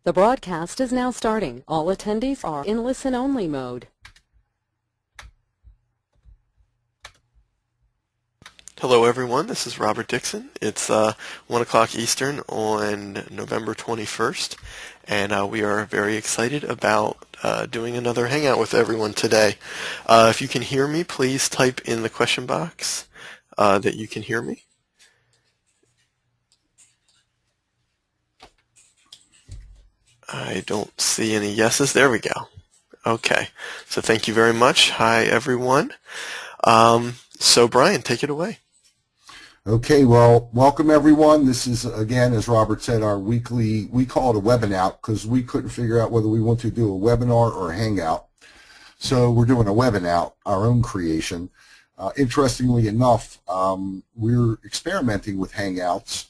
The broadcast is now starting. All attendees are in listen-only mode. Hello everyone, this is Robert Dixon. It's 1 o'clock Eastern on November 21st, and we are very excited about doing another Hangout with everyone today. If you can hear me, please type in the question box that you can hear me. I don't see any yeses. There we go. Okay, so thank you very much. Hi everyone. So Brian, take it away. Okay, well, welcome everyone. This is, again, as Robert said, our weekly, we call it a webinar because we couldn't figure out whether we want to do a webinar or a hangout. So we're doing a webinar, our own creation. Interestingly enough, we're experimenting with hangouts,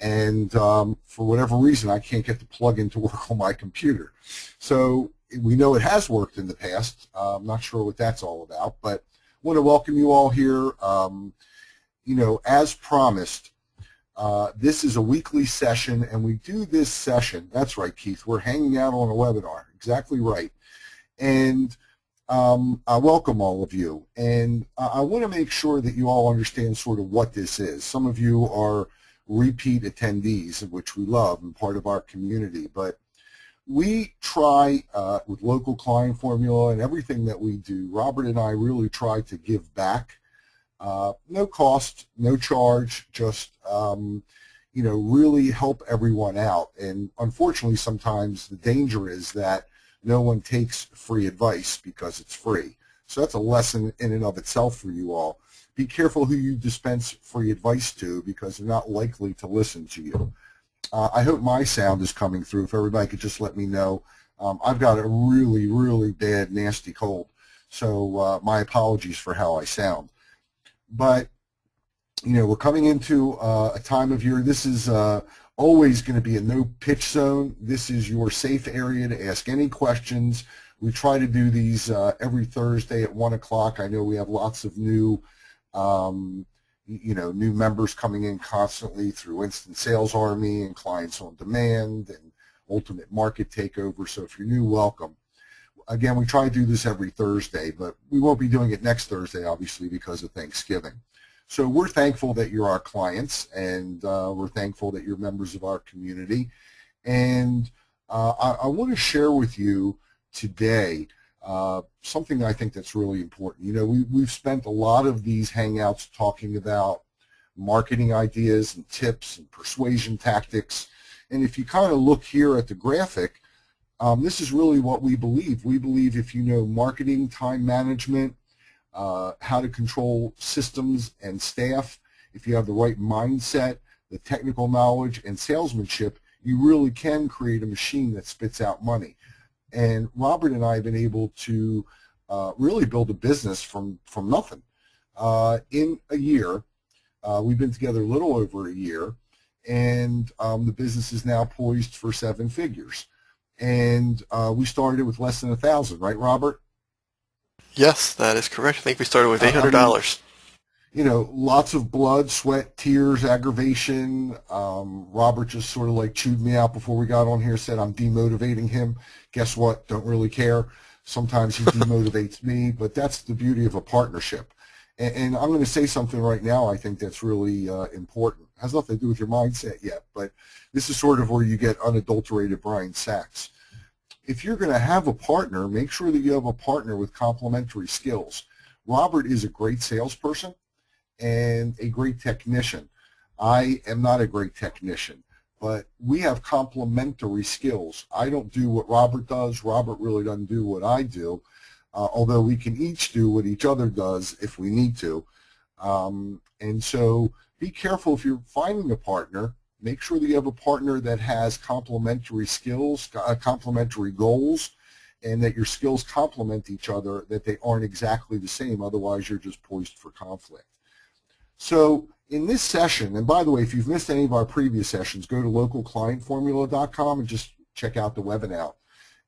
and for whatever reason, I can't get the plug-in to work on my computer. So we know it has worked in the past. I'm not sure what that's all about, but I want to welcome you all here. You know, as promised, this is a weekly session, and we do this session. That's right, Keith. We're hanging out on a webinar. Exactly right. And I welcome all of you. And I want to make sure that you all understand sort of what this is. Some of you are repeat attendees, which we love and part of our community. But we try, with local client formula and everything that we do, Robert and I really try to give back. No cost, no charge, just, you know, really help everyone out. And unfortunately, sometimes the danger is that no one takes free advice because it's free. So that's a lesson in and of itself for you all. Be careful who you dispense free advice to because they're not likely to listen to you. I hope my sound is coming through. If everybody could just let me know. I've got a really, really bad, nasty cold. So my apologies for how I sound. But, you know, we're coming into a time of year. This is always going to be a no-pitch zone. This is your safe area to ask any questions. We try to do these every Thursday at 1 o'clock. I know we have lots of new, you know, new members coming in constantly through Instant Sales Army and Clients on Demand and Ultimate Market Takeover. So if you're new, welcome. Again, we try to do this every Thursday, but we won't be doing it next Thursday, obviously, because of Thanksgiving. So we're thankful that you're our clients, and we're thankful that you're members of our community. And I want to share with you today something I think that's really important. You know, we've spent a lot of these Hangouts talking about marketing ideas and tips and persuasion tactics. And if you kind of look here at the graphic, this is really what we believe. We believe if you know marketing, time management, how to control systems and staff, if you have the right mindset, the technical knowledge, and salesmanship, you really can create a machine that spits out money. And Robert and I have been able to really build a business from nothing. In a year, we've been together a little over a year, and the business is now poised for 7 figures. And we started with less than 1,000, right, Robert? Yes, that is correct. I think we started with $800. I mean, you know, lots of blood, sweat, tears, aggravation. Robert just sort of like chewed me out before we got on here, said I'm demotivating him. Guess what? Don't really care. Sometimes he demotivates me, but that's the beauty of a partnership. And I'm going to say something right now I think that's really important. It has nothing to do with your mindset yet, but this is sort of where you get unadulterated Brian Sachs. If you're going to have a partner, make sure that you have a partner with complementary skills. Robert is a great salesperson and a great technician. I am not a great technician, but we have complementary skills. I don't do what Robert does. Robert really doesn't do what I do, although we can each do what each other does if we need to. And so be careful if you're finding a partner. Make sure that you have a partner that has complementary skills, complementary goals, and that your skills complement each other, that they aren't exactly the same. Otherwise, you're just poised for conflict. So in this session, and by the way, if you've missed any of our previous sessions, go to localclientformula.com and just check out the webinar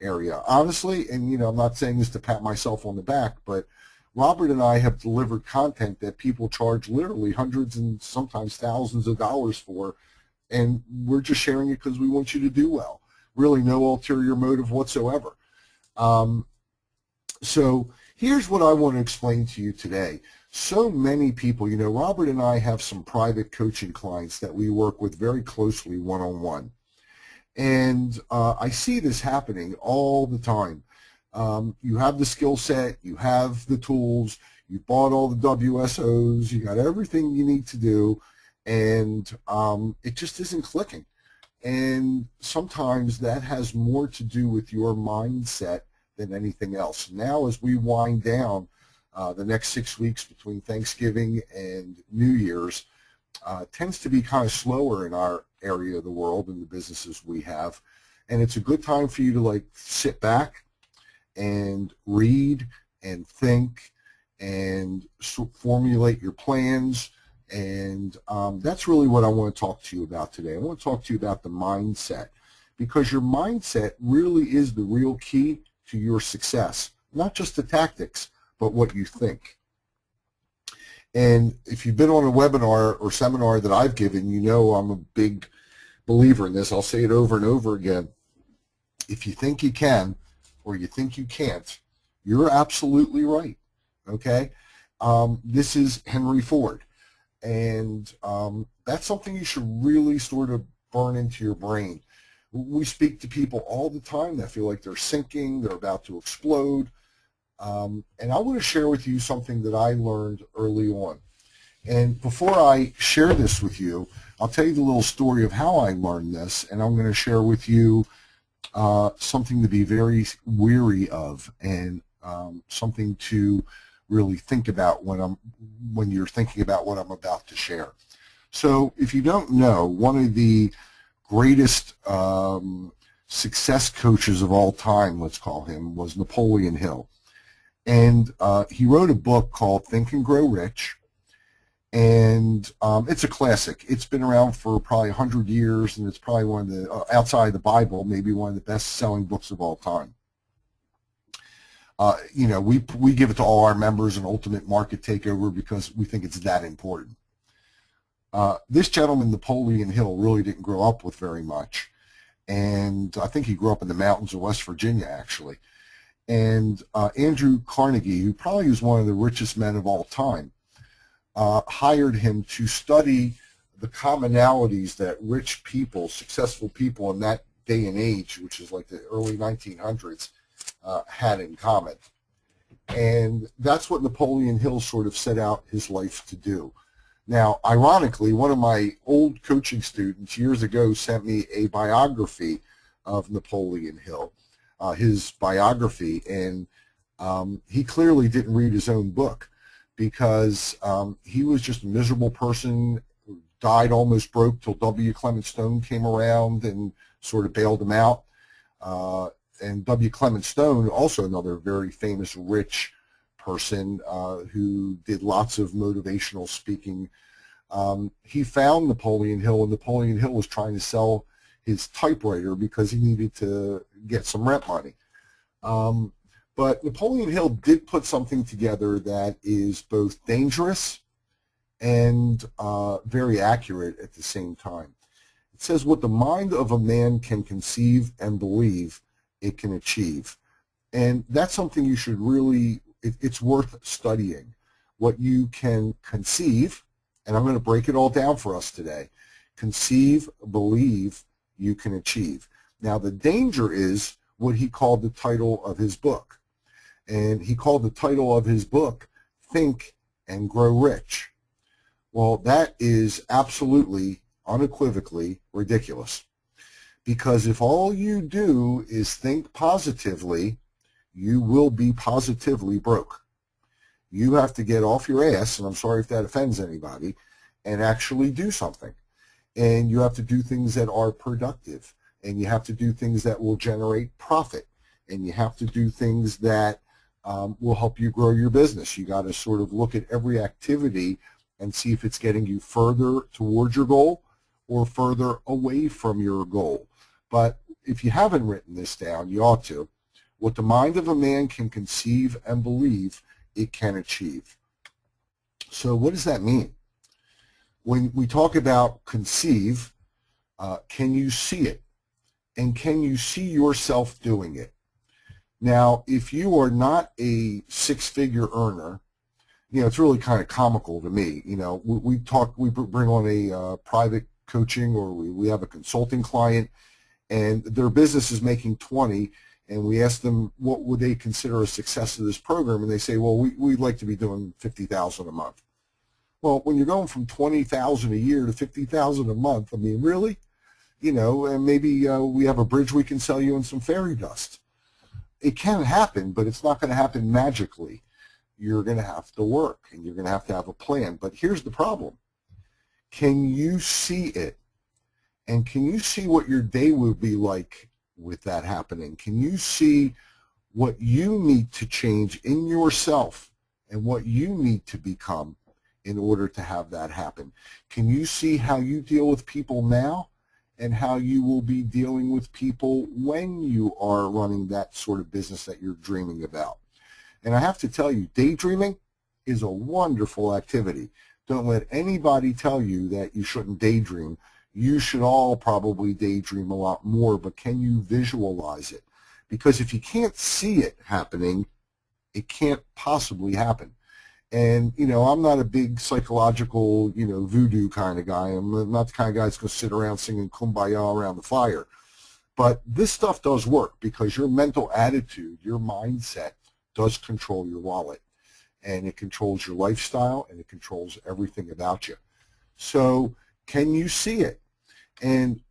area. Honestly, and you know, I'm not saying this to pat myself on the back, but Robert and I have delivered content that people charge literally hundreds and sometimes thousands of dollars for, and we're just sharing it because we want you to do well. really no ulterior motive whatsoever. So here's what I want to explain to you today. So many people, you know, Robert and I have some private coaching clients that we work with very closely one-on-one. And I see this happening all the time. You have the skill set, you have the tools, you bought all the WSOs, you got everything you need to do, and it just isn't clicking. And sometimes that has more to do with your mindset than anything else. Now, as we wind down the next 6 weeks between Thanksgiving and New Year's, tends to be kind of slower in our area of the world and the businesses we have. And it's a good time for you to like sit back and read and think and formulate your plans. And that's really what I want to talk to you about today. I want to talk to you about the mindset, because your mindset really is the real key to your success, not just the tactics, but what you think. And if you've been on a webinar or seminar that I've given, you know I'm a big believer in this. I'll say it over and over again. If you think you can or you think you can't, you're absolutely right, okay? This is Henry Ford. And that's something you should really sort of burn into your brain. We speak to people all the time that feel like they're sinking, they're about to explode. And I want to share with you something that I learned early on. And before I share this with you, I'll tell you the little story of how I learned this, and I'm going to share with you something to be very wary of, and something to really think about when you're thinking about what I'm about to share. So if you don't know, one of the greatest success coaches of all time, let's call him, was Napoleon Hill. And he wrote a book called Think and Grow Rich, and it's a classic. It's been around for probably 100 years, and it's probably one of the, outside the Bible, maybe one of the best-selling books of all time. You know, we give it to all our members in Ultimate Market Takeover because we think it's that important. This gentleman, Napoleon Hill, really didn't grow up with very much, and I think he grew up in the mountains of West Virginia, actually. And Andrew Carnegie, who probably was one of the richest men of all time, hired him to study the commonalities that rich people, successful people in that day and age, which is like the early 1900s, had in common. And that's what Napoleon Hill sort of set out his life to do. Now, ironically, one of my old coaching students years ago sent me a biography of Napoleon Hill, his biography, and he clearly didn't read his own book, because he was just a miserable person, died almost broke till W. Clement Stone came around and sort of bailed him out. And W. Clement Stone, also another very famous rich person who did lots of motivational speaking, he found Napoleon Hill, and Napoleon Hill was trying to sell his typewriter because he needed to get some rent money. But Napoleon Hill did put something together that is both dangerous and very accurate at the same time. It says, what the mind of a man can conceive and believe, it can achieve. And that's something you should really, it's worth studying. What you can conceive, and I'm going to break it all down for us today. Conceive, believe, you can achieve. Now the danger is what he called the title of his book. And he called the title of his book, Think and Grow Rich. Well, that is absolutely, unequivocally ridiculous. Because if all you do is think positively, you will be positively broke. You have to get off your ass, and I'm sorry if that offends anybody, and actually do something. And you have to do things that are productive, and you have to do things that will generate profit, and you have to do things that will help you grow your business. You got to sort of look at every activity and see if it's getting you further towards your goal or further away from your goal. But if you haven't written this down, you ought to. What the mind of a man can conceive and believe, it can achieve. So what does that mean? When we talk about conceive, can you see it? And can you see yourself doing it? Now, if you are not a six-figure earner, it's really kind of comical to me. We bring on a private coaching, or we have a consulting client, and their business is making 20, and we ask them what would they consider a success of this program, and they say, well, we'd like to be doing 50,000 a month. Well, when you're going from 20,000 a year to 50,000 a month, I mean, really? And maybe we have a bridge we can sell you and some fairy dust. It can happen, but it's not going to happen magically. You're going to have to work, and you're going to have a plan. But here's the problem. Can you see it? And can you see what your day would be like with that happening? Can you see what you need to change in yourself and what you need to become in order to have that happen? Can you see how you deal with people now and how you will be dealing with people when you are running that sort of business that you're dreaming about? And I have to tell you, daydreaming is a wonderful activity. Don't let anybody tell you that you shouldn't daydream. You should all probably daydream a lot more, but can you visualize it? Because if you can't see it happening, it can't possibly happen. And, I'm not a big psychological, voodoo kind of guy. I'm not the kind of guy that's going to sit around singing Kumbaya around the fire. But this stuff does work because your mental attitude, your mindset does control your wallet. And it controls your lifestyle, and it controls everything about you. So can you see it? And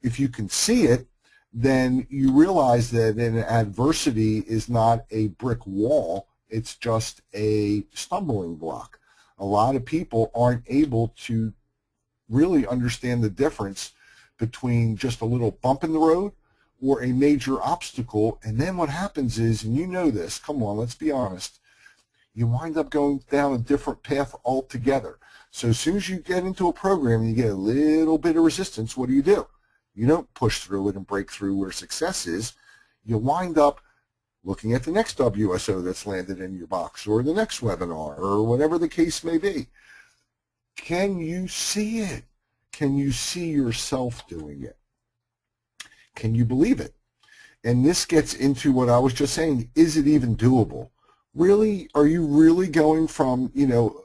if you can see it, then you realize that an adversity is not a brick wall. It's just a stumbling block. A lot of people aren't able to really understand the difference between just a little bump in the road or a major obstacle. And then what happens is, and you know this, come on, let's be honest, you wind up going down a different path altogether. So as soon as you get into a program and you get a little bit of resistance, what do? You don't push through it and break through where success is. You wind up looking at the next WSO that's landed in your box, or the next webinar, or whatever the case may be. Can you see it? Can you see yourself doing it? Can you believe it? And this gets into what I was just saying. Is it even doable? Really? Are you really going from,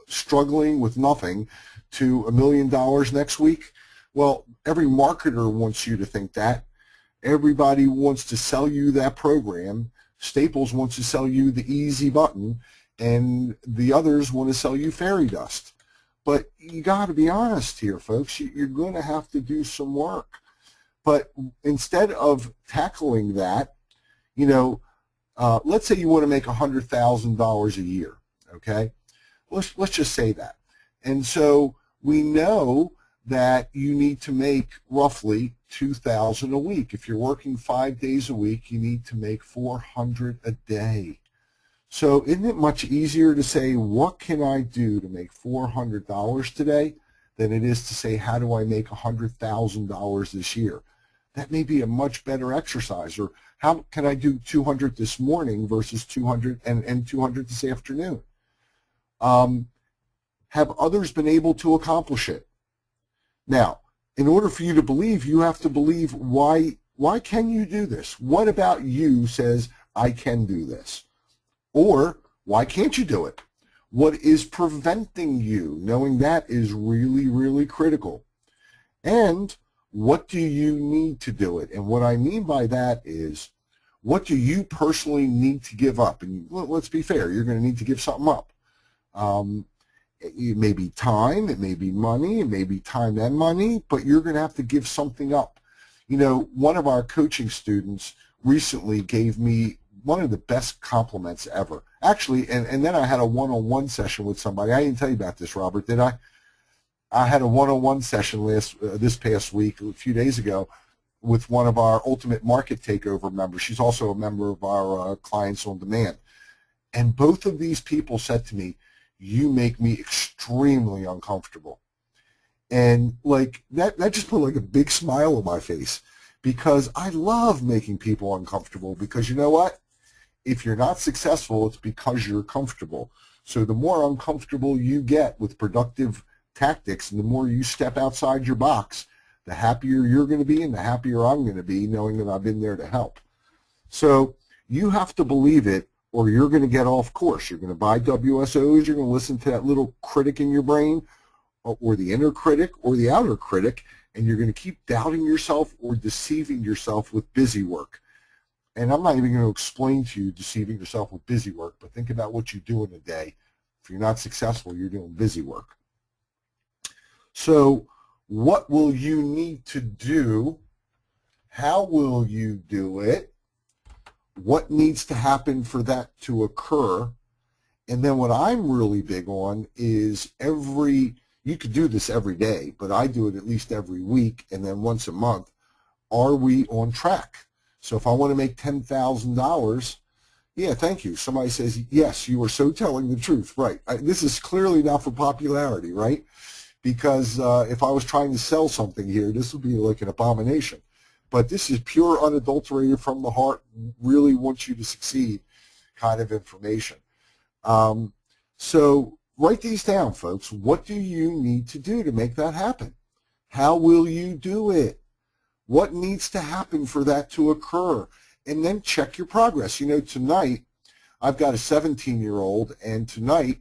struggling with nothing to $1 million next week? Well, every marketer wants you to think that. Everybody wants to sell you that program. Staples wants to sell you the easy button, and the others want to sell you fairy dust. But you got to be honest here, folks. You're going to have to do some work. But instead of tackling that, let's say you want to make $100,000 a year, okay? Let's just say that. And so we know that you need to make roughly $2,000 a week. If you're working 5 days a week, you need to make $400 a day. So isn't it much easier to say, what can I do to make $400 today, than it is to say, how do I make $100,000 this year? That may be a much better exercise. Or how can I do 200 this morning versus 200 and 200 this afternoon? Have others been able to accomplish it? Now, in order for you to believe, you have to believe why can you do this? What about you says, I can do this? Or why can't you do it? What is preventing you? Knowing that is really, really critical. And what do you need to do it? And what I mean by that is, what do you personally need to give up? And let's be fair, you're going to need to give something up. It may be time, it may be money, it may be time and money, but you're going to have to give something up. One of our coaching students recently gave me one of the best compliments ever. Actually, and then I had a one-on-one session with somebody. I didn't tell you about this, Robert, did I? I had a one-on-one session this past week, a few days ago, with one of our Ultimate Market Takeover members. She's also a member of our Clients on Demand. And both of these people said to me, you make me extremely uncomfortable. And like that just put like a big smile on my face, because I love making people uncomfortable, because you know what? If you're not successful, it's because you're comfortable. So the more uncomfortable you get with productive tactics, and the more you step outside your box, the happier you're going to be and the happier I'm going to be knowing that I've been there to help. So you have to believe it or you're going to get off course. You're going to buy WSOs, you're going to listen to that little critic in your brain or the inner critic or the outer critic, and you're going to keep doubting yourself or deceiving yourself with busy work. And I'm not even going to explain to you deceiving yourself with busy work, but think about what you do in a day. If you're not successful, you're doing busy work. So what will you need to do? How will you do it? What needs to happen for that to occur? And then what I'm really big on is you could do this every day, but I do it at least every week and then once a month. Are we on track? So if I want to make $10,000, yeah, thank you. Somebody says, yes, you are so telling the truth. Right. This is clearly not for popularity, right? Because if I was trying to sell something here, this would be like an abomination. But this is pure, unadulterated, from the heart, really wants you to succeed kind of information. So write these down, folks. What do you need to do to make that happen? How will you do it? What needs to happen for that to occur? And then check your progress. You know, tonight, I've got a 17-year-old, and tonight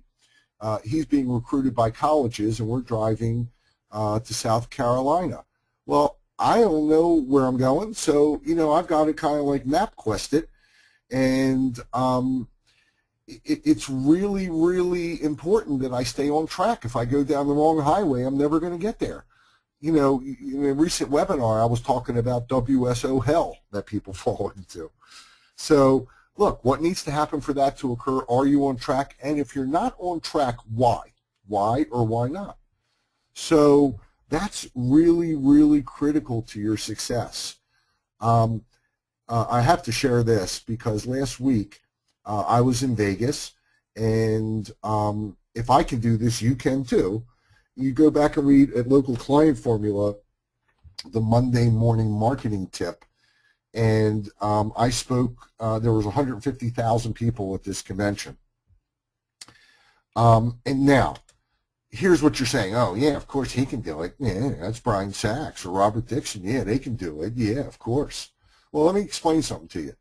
he's being recruited by colleges, and we're driving to South Carolina. Well, I don't know where I'm going, so, you know, I've got to kind of like MapQuest it, and it's really, really important that I stay on track. If I go down the wrong highway, I'm never going to get there. You know, in a recent webinar, I was talking about WSO hell that people fall into. So, look, what needs to happen for that to occur? Are you on track? And if you're not on track, why? Why or why not? So that's really, really critical to your success. I have to share this because last week I was in Vegas, and if I can do this, you can too. You go back and read at Local Client Formula, the Monday morning marketing tip, and I spoke, there was 150,000 people at this convention. And now, here's what you're saying. Oh, yeah, of course he can do it. Yeah, that's Brian Sachs or Robert Dixon. Yeah, they can do it. Yeah, of course. Well, let me explain something to you.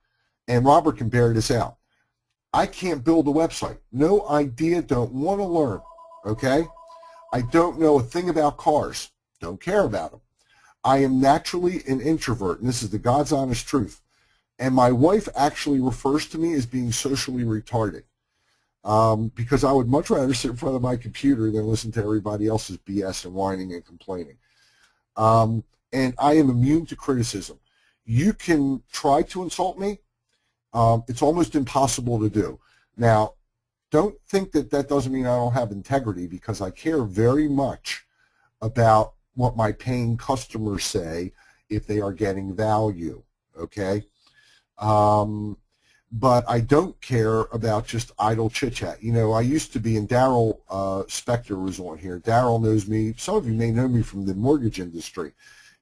And Robert can bear this out. I can't build a website. No idea, don't want to learn, okay? I don't know a thing about cars. Don't care about them. I am naturally an introvert, and this is the God's honest truth. And my wife actually refers to me as being socially retarded because I would much rather sit in front of my computer than listen to everybody else's BS and whining and complaining. And I am immune to criticism. You can try to insult me. It's almost impossible to do. Now, don't think that that doesn't mean I don't have integrity, because I care very much about what my paying customers say if they are getting value, okay? But I don't care about just idle chit-chat. You know, I used to be, and Daryl Spector was on here. Daryl knows me. Some of you may know me from the mortgage industry.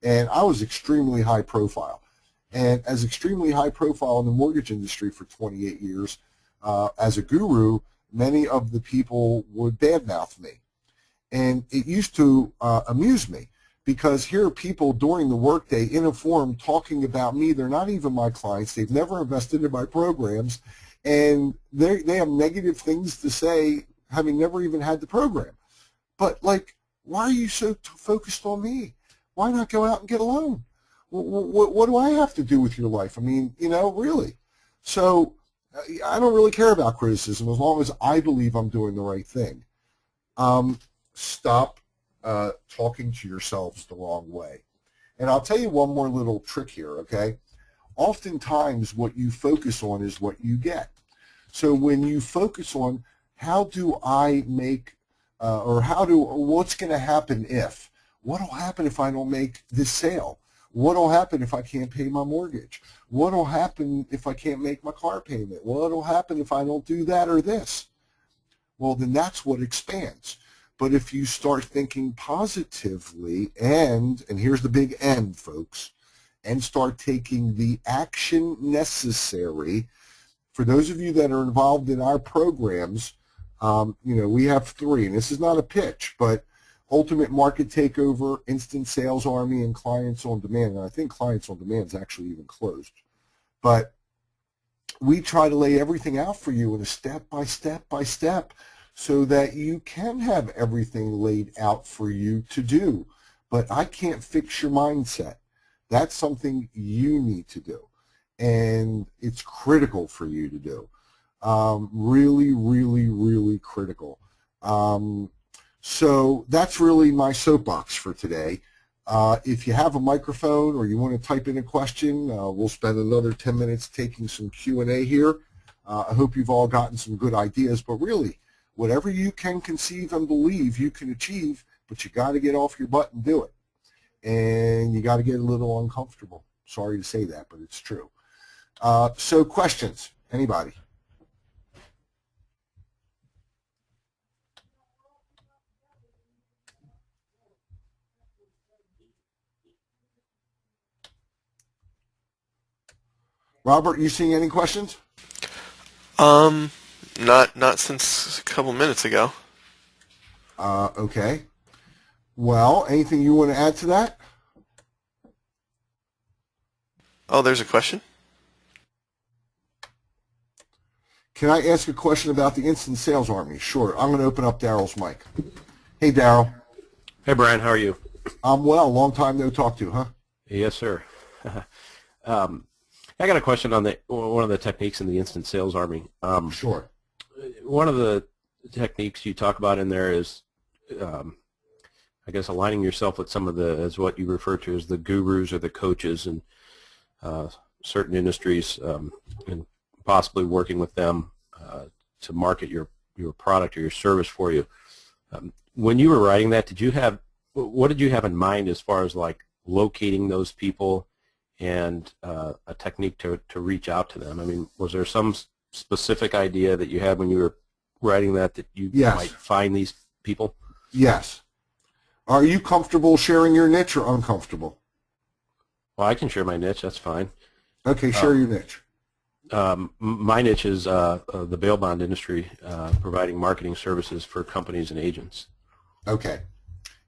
And I was extremely high profile. And as extremely high profile in the mortgage industry for 28 years, as a guru, many of the people would badmouth me. And it used to amuse me, because here are people during the workday in a forum talking about me. They're not even my clients. They've never invested in my programs. And they have negative things to say, having never even had the program. But, like, why are you so focused on me? Why not go out and get a loan? What do I have to do with your life? I mean, you know, really. So I don't really care about criticism as long as I believe I'm doing the right thing. Stop talking to yourselves the wrong way. And I'll tell you one more little trick here, okay? Oftentimes what you focus on is what you get. So when you focus on how do I make, what's going to happen if? What will happen if I don't make this sale? What will happen if I can't pay my mortgage? What will happen if I can't make my car payment? What will happen if I don't do that or this? Well, then that's what expands. But if you start thinking positively and here's the big end, folks, and start taking the action necessary, for those of you that are involved in our programs, you know, we have 3, and this is not a pitch, but Ultimate Market Takeover, Instant Sales Army, and Clients on Demand. And I think Clients on Demand is actually even closed. But we try to lay everything out for you in a step by step by step so that you can have everything laid out for you to do. But I can't fix your mindset. That's something you need to do. And it's critical for you to do. Really, really, really critical. So that's really my soapbox for today. If you have a microphone or you want to type in a question, we'll spend another 10 minutes taking some Q&A here. I hope you've all gotten some good ideas, but really, whatever you can conceive and believe you can achieve, but you got to get off your butt and do it. And you got to get a little uncomfortable. Sorry to say that, but it's true. So questions, anybody? Robert, you seeing any questions? Not since a couple minutes ago. Okay. Well, anything you want to add to that? Oh, there's a question? Can I ask a question about the Instant Sales Army? Sure. I'm going to open up Daryl's mic. Hey, Daryl. Hey, Brian. How are you? I'm well. Long time no talk to, huh? Yes, sir. I got a question on one of the techniques in the Instant Sales Army. Sure. One of the techniques you talk about in there is, I guess, aligning yourself with some of as what you refer to as the gurus or the coaches in certain industries, and possibly working with them to market your product or your service for you. When you were writing that, what did you have in mind as far as like locating those people and a technique to reach out to them? I mean, was there some specific idea that you had when you were writing that you Yes. might find these people? Yes. Are you comfortable sharing your niche or uncomfortable? Well, I can share my niche. That's fine. Okay, share your niche. My niche is the bail bond industry, providing marketing services for companies and agents. Okay.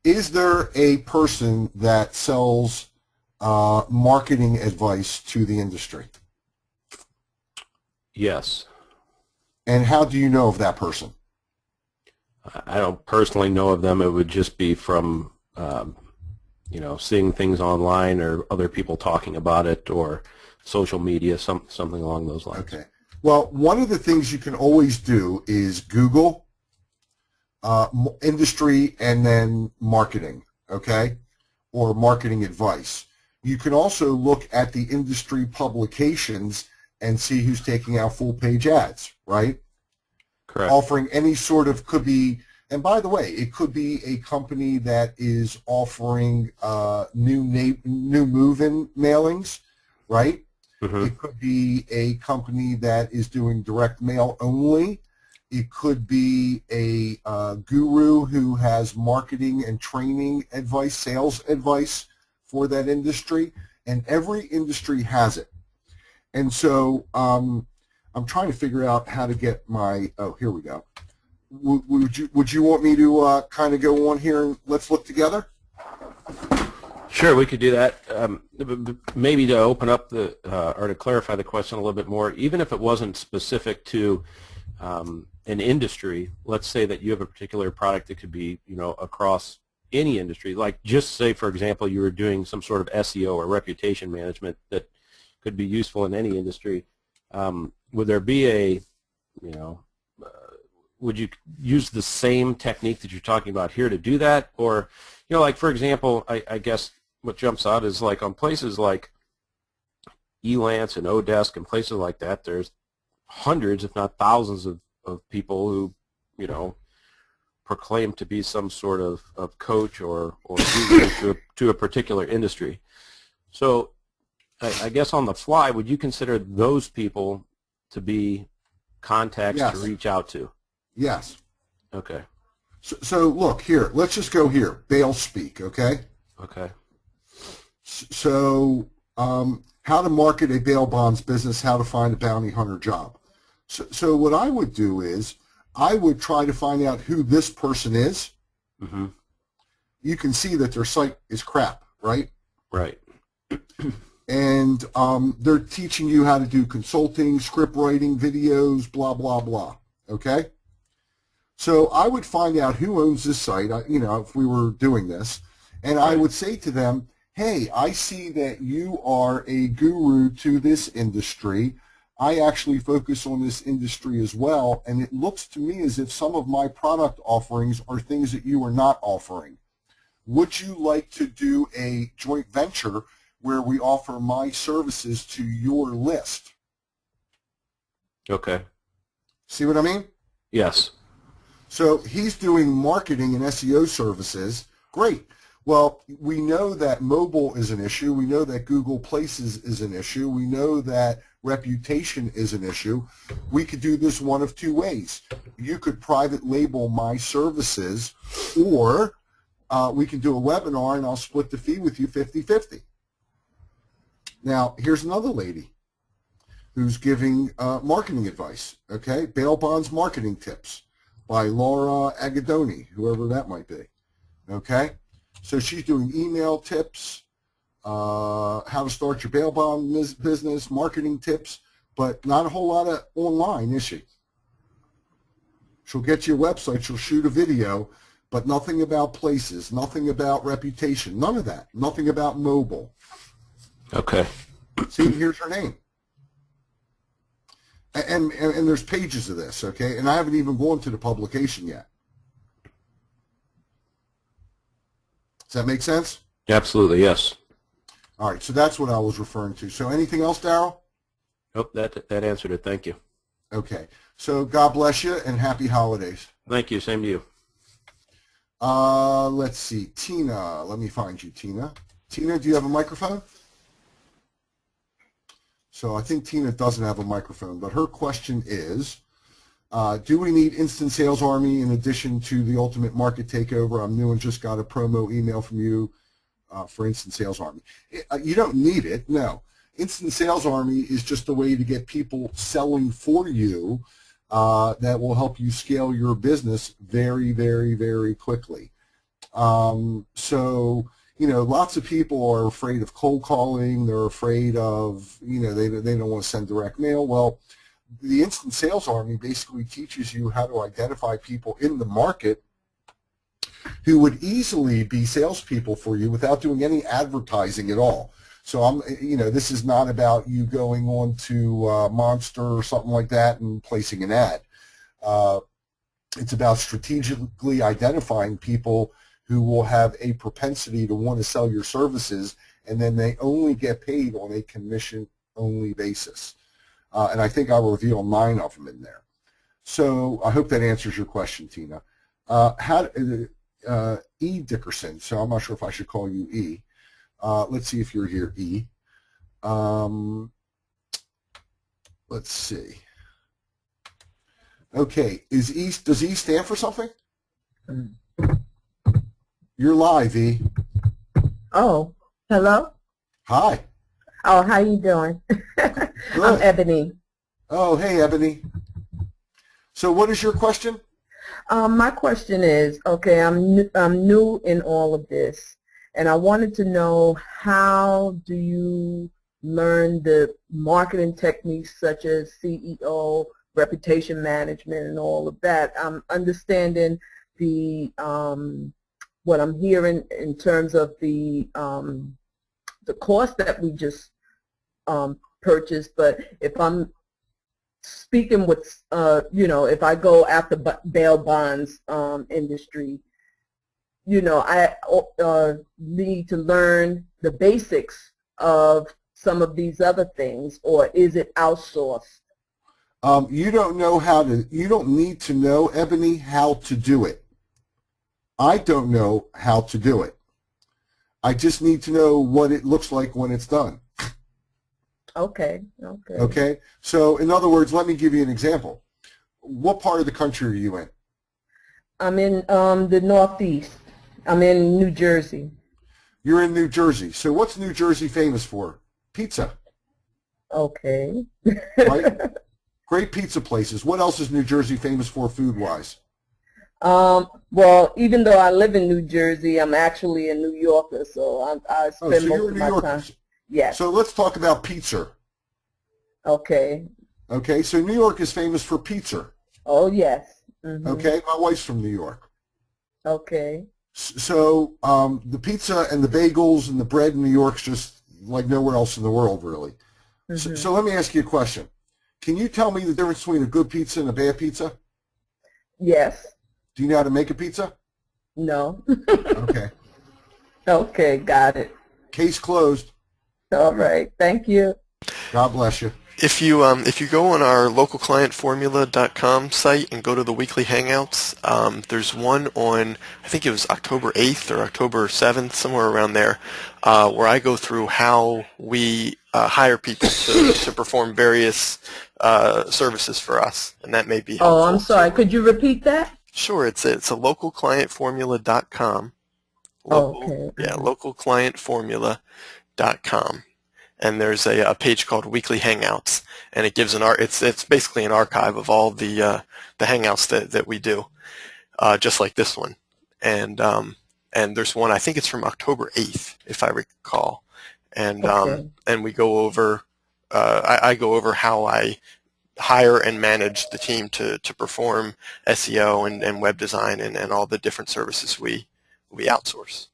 Is there a person that sells marketing advice to the industry? Yes. And how do you know of that person? I don't personally know of them. It would just be from, seeing things online or other people talking about it or social media, something along those lines. Okay. Well, one of the things you can always do is Google industry and then marketing, okay, or marketing advice. You can also look at the industry publications and see who's taking out full-page ads, right? Correct. Offering any sort of, could be, and by the way, it could be a company that is offering new move-in mailings, right? Mm-hmm. It could be a company that is doing direct mail only. It could be a guru who has marketing and training advice, sales advice for that industry, and every industry has it. And so I'm trying to figure out how to get my, oh, here we go. Would you want me to kind of go on here and let's look together? Sure, we could do that. Maybe to open up or to clarify the question a little bit more, even if it wasn't specific to an industry, let's say that you have a particular product that could be, across any industry. Like just say, for example, you were doing some sort of SEO or reputation management that could be useful in any industry. Would there be would you use the same technique that you're talking about here to do that? Or, like for example, I guess what jumps out is like on places like Elance and Odesk and places like that, there's hundreds, if not thousands of people who, proclaim to be some sort of coach or guru to a particular industry. So I guess on the fly, would you consider those people to be contacts Yes. to reach out to? Yes. Okay. So look here, let's just go here, bail speak, okay? Okay. So how to market a bail bonds business, how to find a bounty hunter job. So what I would do is I would try to find out who this person is. Mm-hmm. you can see that their site is crap, right? Right. And they're teaching you how to do consulting, script writing, videos, blah, blah, blah, okay? So I would find out who owns this site, you know, if we were doing this, and I would say to them, hey, I see that you are a guru to this industry. I actually focus on this industry as well, and it looks to me as if some of my product offerings are things that you are not offering. Would you like to do a joint venture where we offer my services to your list? Okay. See what I mean? Yes. So he's doing marketing and SEO services. Great. Well, we know that mobile is an issue. We know that Google Places is an issue. We know that reputation is an issue. We could do this one of two ways. You could private label my services, or we can do a webinar and I'll split the fee with you 50-50. Now, here's another lady who's giving marketing advice, okay? Bail Bonds Marketing Tips by Laura Agadoni, whoever that might be, okay? So she's doing email tips, how to start your bail bond business, marketing tips, but not a whole lot of online, is she? She'll get you a website, she'll shoot a video, but nothing about places, nothing about reputation, none of that, nothing about mobile. Okay. See, here's her name. And there's pages of this, okay? And I haven't even gone to the publication yet. Does that make sense? Absolutely, yes. All right, so that's what I was referring to. So anything else, Darryl? Nope, that answered it. Thank you. Okay. So God bless you and happy holidays. Thank you. Same to you. Let's see. Tina. Let me find you, Tina. Tina, do you have a microphone? So I think Tina doesn't have a microphone, but her question is, do we need Instant Sales Army in addition to the Ultimate Market Takeover? I'm new and just got a promo email from you for Instant Sales Army. You don't need it, no. Instant Sales Army is just a way to get people selling for you that will help you scale your business very, very, very quickly. So, you know, lots of people are afraid of cold calling. They're afraid of, you know, they don't want to send direct mail. Well, the Instant Sales Army basically teaches you how to identify people in the market who would easily be salespeople for you without doing any advertising at all. So you know, this is not about you going on to Monster or something like that and placing an ad. It's about strategically identifying people who will have a propensity to want to sell your services, and then they only get paid on a commission-only basis. And I think I'll reveal 9 of them in there. So I hope that answers your question, Tina. E. Dickerson, so I'm not sure if I should call you E. Let's see if you're here, E. Let's see. Okay, does E stand for something? You're live, E. Oh, hello? Hi. Oh, how you doing? I'm Ebony. Oh, hey, Ebony. So what is your question? My question is, okay, I'm new in all of this, and I wanted to know, how do you learn the marketing techniques such as CEO, reputation management, and all of that? I'm understanding the what I'm hearing in terms of the course that we just purchased, but if I'm speaking with, you know, if I go after bail bonds industry, you know, I need to learn the basics of some of these other things, or is it outsourced? You don't know how to, you don't need to know, Ebony, how to do it. I don't know how to do it. I just need to know what it looks like when it's done. Okay, okay. Okay, so in other words, let me give you an example. What part of the country are you in? I'm in the Northeast. I'm in New Jersey. You're in New Jersey. So what's New Jersey famous for? Pizza. Okay. Right? Great pizza places. What else is New Jersey famous for food-wise? Well, even though I live in New Jersey, I'm actually a New Yorker, so I Oh, spend so most you're a of New my Yorker. time. Yes. So let's talk about pizza. Okay. Okay, so New York is famous for pizza. Oh, yes. Mm-hmm. Okay, my wife's from New York. Okay. So the pizza and the bagels and the bread in New York's just like nowhere else in the world, really. Mm-hmm. So let me ask you a question. Can you tell me the difference between a good pizza and a bad pizza? Yes. Do you know how to make a pizza? No. Okay. Okay, got it. Case closed. All right. Thank you. God bless you. If you go on our localclientformula.com site and go to the weekly hangouts, there's one on, I think it was October 8th or October 7th, somewhere around there, where I go through how we hire people to perform various services for us, and that may be Oh, helpful. I'm sorry. Could you repeat that? Sure, it's a localclientformula.com. Okay. Localclientformula.com. And there's a page called Weekly Hangouts, and it gives it's basically an archive of all the hangouts that we do, just like this one. And there's one, I think it's from October 8th, if I recall, Okay. and we go over I go over how I hire and manage the team to perform SEO and web design and all the different services we outsource.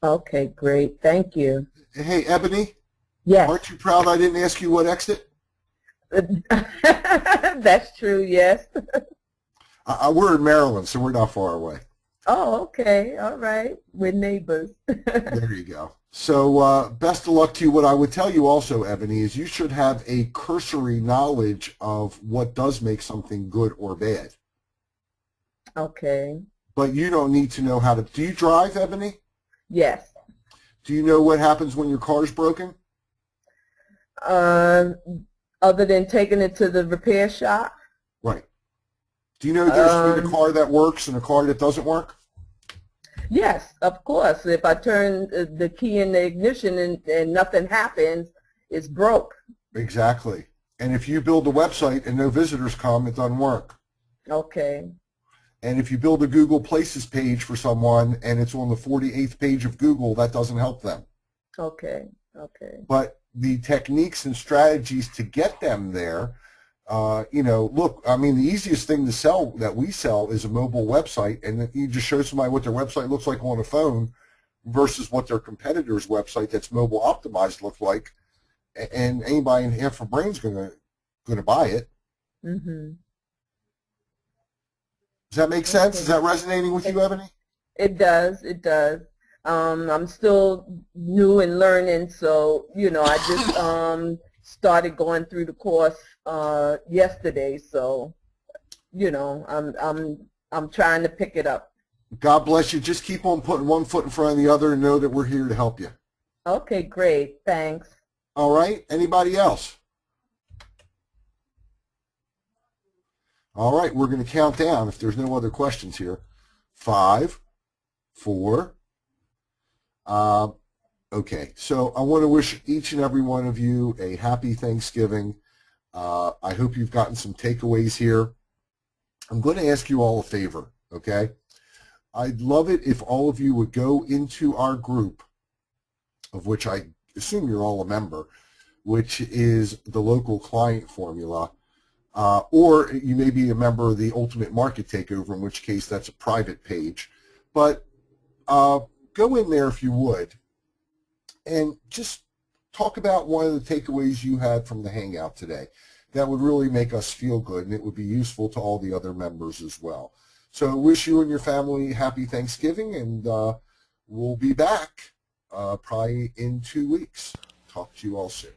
Okay, great. Thank you. Hey, Ebony, Yes. aren't you proud I didn't ask you what exit? That's true, yes. We're in Maryland, so we're not far away. Oh, okay. All right. We're neighbors. There you go. So best of luck to you. What I would tell you also, Ebony, is you should have a cursory knowledge of what does make something good or bad. Okay. But you don't need to know how to. Do you drive, Ebony? Yes. Do you know what happens when your car's broken? Other than taking it to the repair shop? Right. Do you know there's between a car that works and a car that doesn't work? Yes, of course. If I turn the key in the ignition and nothing happens, it's broke. Exactly. And if you build a website and no visitors come, it doesn't work. Okay. And if you build a Google Places page for someone and it's on the 48th page of Google, that doesn't help them. Okay. Okay. But the techniques and strategies to get them there, look, I mean, the easiest thing to sell that we sell is a mobile website, and you just show somebody what their website looks like on a phone versus what their competitor's website that's mobile optimized looks like, and anybody in half a brain's gonna buy it. Mm-hmm. Does that make sense? Is that resonating with you, Ebony? It does. It does. I'm still new and learning, so I just started going through the course yesterday. So I'm trying to pick it up. God bless you. Just keep on putting one foot in front of the other and know that we're here to help you. Okay, great. Thanks. All right. Anybody else? All right. We're going to count down if there's no other questions here. 5, 4. Okay. So I want to wish each and every one of you a happy Thanksgiving. I hope you've gotten some takeaways here. I'm going to ask you all a favor, okay? I'd love it if all of you would go into our group, of which I assume you're all a member, which is the Local Client Formula, or you may be a member of the Ultimate Market Takeover, in which case that's a private page. But go in there if you would, and just talk about one of the takeaways you had from the Hangout today. That would really make us feel good, and it would be useful to all the other members as well. So I wish you and your family happy Thanksgiving, and we'll be back probably in 2 weeks. Talk to you all soon.